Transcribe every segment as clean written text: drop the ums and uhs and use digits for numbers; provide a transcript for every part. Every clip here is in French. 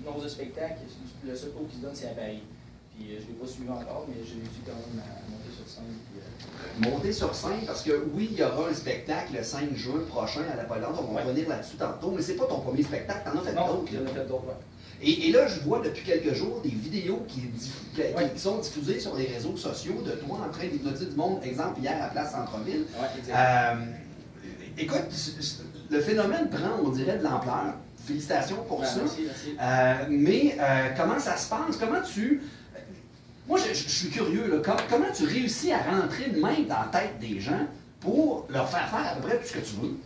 l'hypnose de spectacle, le seul cours qui se donne, c'est à Paris. Puis je ne l'ai pas suivi encore, mais j'ai réussi quand même à monter sur scène. Puis, monter sur scène, parce que oui, il y aura un spectacle le 5 juin prochain à la Polente, on va revenir là-dessus tantôt, mais c'est pas ton premier spectacle, t'en as fait d'autres. Non, j'en ai fait d'autres, ouais. Et là, je vois depuis quelques jours des vidéos qui sont diffusées sur les réseaux sociaux de toi en train d'hypnotiser du monde, exemple hier à Place Centre-Ville. Écoute, le phénomène prend, on dirait, de l'ampleur. Félicitations pour ça. Merci. Mais comment ça se passe? Comment tu... Moi, je suis curieux, là. Comment tu réussis à rentrer de même dans la tête des gens pour leur faire faire à peu près tout ce que tu veux?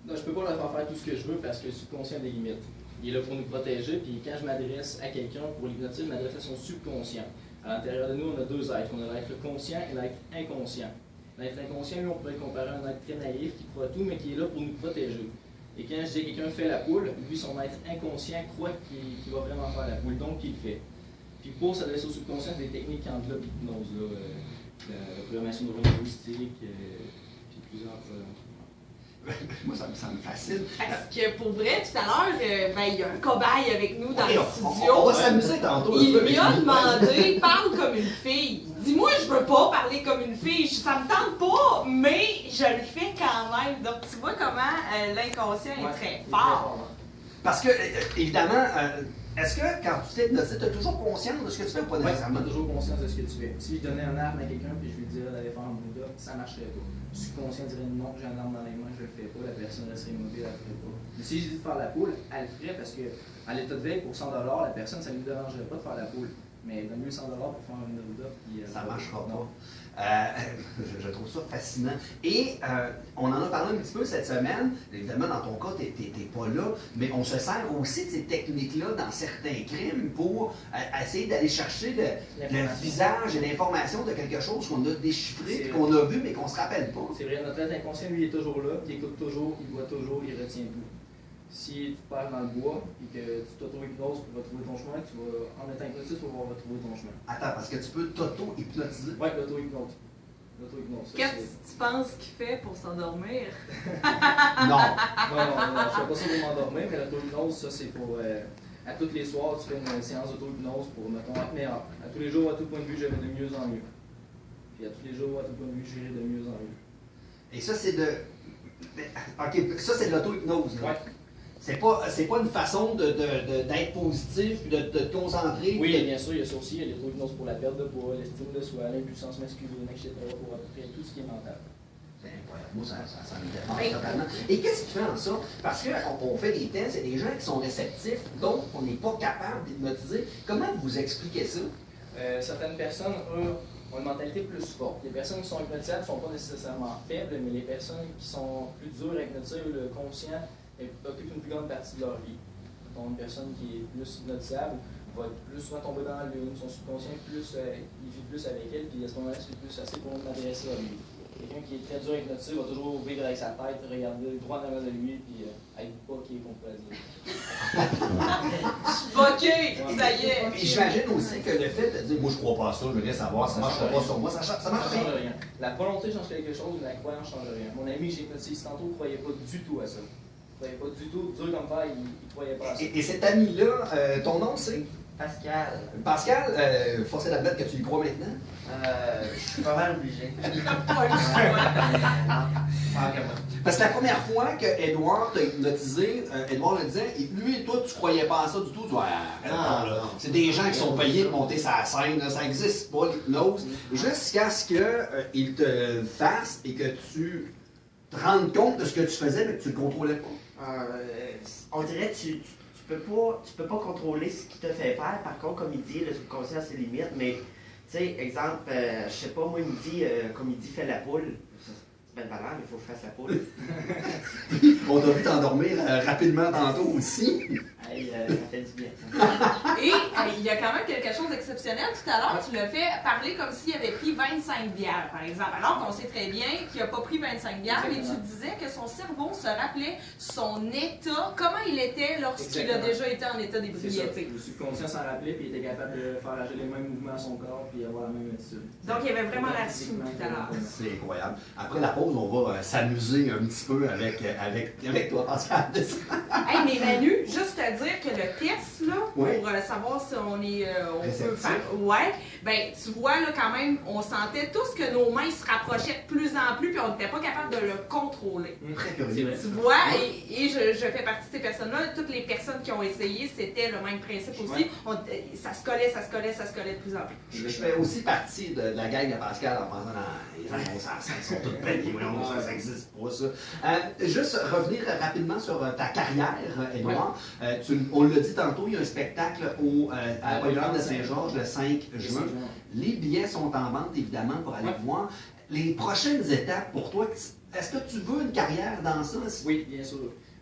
Non, je peux pas leur faire faire tout ce que je veux parce que je suis conscient des limites. Il est là pour nous protéger, puis quand je m'adresse à quelqu'un pour l'hypnotiser, je m'adresse à son subconscient. À l'intérieur de nous, on a deux êtres. On a l'être conscient et l'être inconscient. L'être inconscient, lui, on pourrait le comparer à un être très naïf qui croit tout, mais qui est là pour nous protéger. Et quand je dis que quelqu'un fait la poule, lui, son être inconscient croit qu'il va vraiment faire la poule, donc il le fait. Puis pour s'adresser au subconscient, des techniques qui englobent l'hypnose, la programmation neurolinguistique, puis plusieurs... Moi, ça me fascine. Parce que pour vrai, tout à l'heure, il y a un cobaye avec nous dans le studio. On va s'amuser tantôt. Il lui a demandé, parle comme une fille. Dis-moi, je veux pas parler comme une fille, ça me tente pas, mais je le fais quand même. Donc tu vois comment l'inconscient est très fort. Parce que, évidemment, est-ce que quand tu t'es hypnotisé, tu as toujours conscience de ce que tu fais ou pas nécessairement? Oui, toujours conscience de ce que tu fais. Si je donnais un arme à quelqu'un et je lui disais d'aller faire un Bouddha, ça marcherait pas. Je suis conscient de dire non, j'ai un arme dans les mains, je le fais pas, la personne resterait immobile, elle le ferait pas. Mais si je dis de faire la poule, elle le ferait parce que à l'état de veille, pour 100 $, la personne, ça ne lui dérangerait pas de faire la poule. Mais donne-lui 100 $ pour faire une Bouddha, puis ça ne marchera pas. Je trouve ça fascinant. Et on en a parlé un petit peu cette semaine. Évidemment, dans ton cas, tu n'es pas là, mais on se sert aussi de ces techniques-là dans certains crimes pour essayer d'aller chercher le visage et l'information de quelque chose qu'on a déchiffré, qu'on a vu, mais qu'on ne se rappelle pas. C'est vrai, notre être inconscient, lui, est toujours là, il écoute toujours, il voit toujours, il retient tout. Si tu te perds dans le bois et que tu t'auto-hypnoses pour retrouver ton chemin, tu vas, en étant hypnotiste, tu vas retrouver ton chemin. Attends, parce que tu peux t'auto-hypnotiser. Oui, l'auto-hypnose. Qu'est-ce que tu penses qu'il fait pour s'endormir? Non. Non, je ne fais pas ça pour m'endormir, mais l'auto-hypnose, ça c'est pour... à tous les soirs, tu fais une séance d'auto-hypnose pour, mettons, être meilleur. À tous les jours, à tout point de vue, je vais de mieux en mieux. Puis à tous les jours, à tout point de vue, j'irai de mieux en mieux. Et ça, c'est de... OK, ça, c'est de l'auto-hypnose. Oui. C'est pas une façon d'être positif et de te concentrer. Oui, bien sûr, il y a ça aussi. Il y a l'auto-hypnose pour la perte de poids, l'estime de soi, l'impuissance masculine, etc. pour à peu près tout ce qui est mental. C'est incroyable. Moi, ça me dérange totalement. Et qu'est-ce qui fait en ça? Parce qu'on fait des tests, il y a des gens qui sont réceptifs, d'autres on n'est pas capable d'hypnotiser. Comment vous expliquez ça? Certaines personnes, eux, ont une mentalité plus forte. Les personnes qui sont hypnotisables ne sont pas nécessairement faibles, mais les personnes qui sont plus dures à hypnotiser, le conscient, occupent une plus grande partie de leur vie. Donc, une personne qui est plus hypnotisable va plus souvent tomber dans la lune, son subconscient il vit plus avec elle, puis à ce moment-là, c'est plus assez pour m'adresser à lui. Quelqu'un qui est très dur à hypnotiser va toujours vivre avec sa tête, regarder droit en avant de lui, puis être boqué, qu'on pourrait dire. Boqué, ça y est! Et j'imagine aussi que le fait de dire, moi je crois pas à ça, je veux rien savoir, ça marche pas sur moi, ça marche rien. La volonté change quelque chose, mais la croyance change rien. Mon ami que j'ai hypnotisé tantôt ne croyait pas du tout à ça. Il ne croyait pas du tout, dur comme fer, il ne croyait pas à ça. Et cet ami-là, ton nom c'est? Pascal. Pascal, forcé d'admettre que tu y crois maintenant? Je suis pas mal obligé. Parce que la première fois que Edouard t'a hypnotisé, Edouard le disait, et lui et toi, tu croyais pas à ça du tout. Tu vois, c'est des gens qui sont payés de monter sa scène, là, ça n'existe pas l'hypnose. Jusqu'à ce qu'il te fasse et que tu te rendes compte de ce que tu faisais, mais que tu le contrôlais pas. On dirait que tu peux pas contrôler ce qui te fait faire. Par contre, comme il dit, le subconscient a ses limites, mais tu sais, exemple, je sais pas, moi il me dit, comme il dit, fais la poule. C'est bien valable, il faut que je fasse la poule. On t'a vu t'endormir rapidement tantôt aussi. Hey, ça fait du bien. Et il y a quand même quelque chose d'exceptionnel. Tout à l'heure, tu l'as fait parler comme s'il avait pris 25 bières, par exemple. Alors qu'on sait très bien qu'il n'a pas pris 25 bières, mais tu disais que son cerveau se rappelait son état, comment il était lorsqu'il a déjà été en état d'ébriété. Le subconscient s'en rappelait, puis il était capable de faire agir les mêmes mouvements à son corps, puis avoir la même attitude. Donc il y avait vraiment la sous tout à l'heure. C'est incroyable. Après la pause, on va s'amuser un petit peu avec toi, Pascal. Hey, mais Manu, juste à dire que le test, là, Ouais. pour savoir si on est on peut Réceptif. faire. Ouais, ben tu vois là quand même, on sentait tous que nos mains se rapprochaient de plus en plus, puis on n'était pas capable de le contrôler. Très C'est curieux. vrai. Tu vois, et je fais partie de ces personnes-là. Toutes les personnes qui ont essayé, c'était le même principe aussi. Ouais. Ça se collait de plus en plus. Je fais aussi partie de la gang de Pascal en pensant les gens ils sont tous payés, ça n'existe pas ça. Juste revenir rapidement sur ta carrière, Édouard. On l'a dit tantôt, il y a un spectacle à Polyvalente de Saint-Georges le 5 juin. Les billets sont en vente évidemment pour aller voir. Les prochaines étapes pour toi, est-ce que tu veux une carrière dans ça? Oui, bien sûr.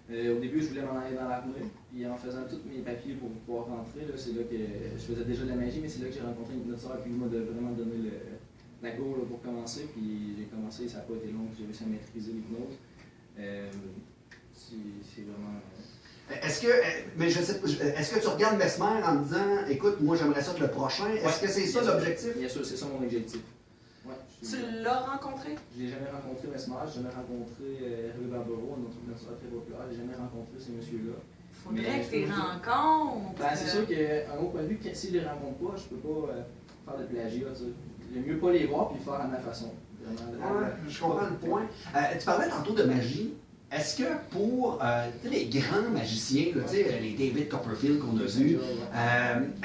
Au début, je voulais m'en aller dans l'armée, puis en faisant tous mes papiers pour pouvoir rentrer, c'est là que je faisais déjà de la magie, mais c'est là que j'ai rencontré une hypnotiseur, puis il m'a vraiment donné la go là, pour commencer, puis j'ai commencé, ça n'a pas été long, j'ai réussi à maîtriser l'hypnose. C'est vraiment... Est-ce que, mais je sais pas, est-ce que tu regardes Mesmer en te disant, écoute, moi j'aimerais ça être le prochain? Est-ce que c'est ça l'objectif? Bien sûr, c'est ça mon objectif. Ouais, Tu l'as rencontré? Je n'ai jamais rencontré Mesmer, je n'ai jamais rencontré Hervé Barbereau, un autre hypnotiseur très populaire, je n'ai jamais rencontré ces messieurs-là. Faudrait que tu les rencontres. Ben, c'est sûr qu'un autre point de vue, si je les rencontre pas, je peux pas faire de plagiat. Il mieux pas les voir puis le faire à ma façon. Ouais, je comprends le point. Tu parlais tantôt de magie. Est-ce que pour les grands magiciens, là, les David Copperfield qu'on a vus,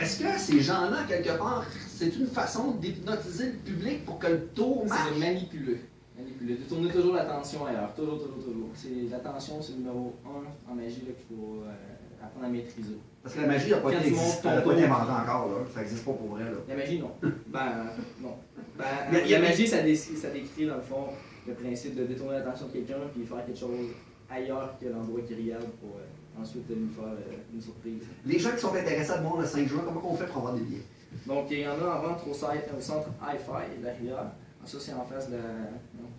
est-ce que ces gens-là, quelque part, c'est une façon d'hypnotiser le public pour que le tour marche? C'est de manipuler. De tourner toujours l'attention ailleurs. Toujours. L'attention, c'est le numéro 1 en magie qu'il faut apprendre à maîtriser. Parce que la magie n'a pas Quand été tu montes ton inventée tour. encore, là. Ça n'existe pas pour vrai. Là. La magie, non. Non. Il y a- La magie, ça décrit, dans le fond, le principe de détourner l'attention de quelqu'un puis faire quelque chose ailleurs que l'endroit qu'il regarde pour ensuite lui faire une surprise. Les gens qui sont intéressés à te voir le 5 juin, comment on fait pour avoir des billets? Donc, il y en a en vente au centre Hi-Fi de la Rivière. Ça, c'est en face de la...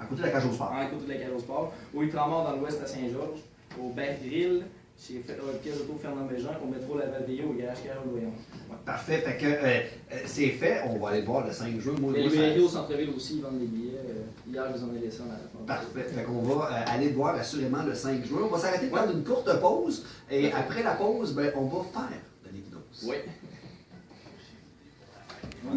À côté de la cage au sport. À côté de la Cage au Sport. Au Ultramar dans l'ouest à Saint-Georges. Au Bar Grill, chez Pièce Auto Fernand Bégin. Au métro Laval-Veilleux, au garage Carole Loyon. Parfait. Fait que c'est fait. On va aller le voir le 5 juin. Moi, Les moi, ça- librairies au centre-ville aussi, ils vendent des billets. Hier, je vous en ai laissé en arrière. Parfait. Fait qu'on va aller le voir assurément le 5 juin. On va s'arrêter de prendre une courte pause. Et après la pause, ben, on va faire de l'hypnose. Oui.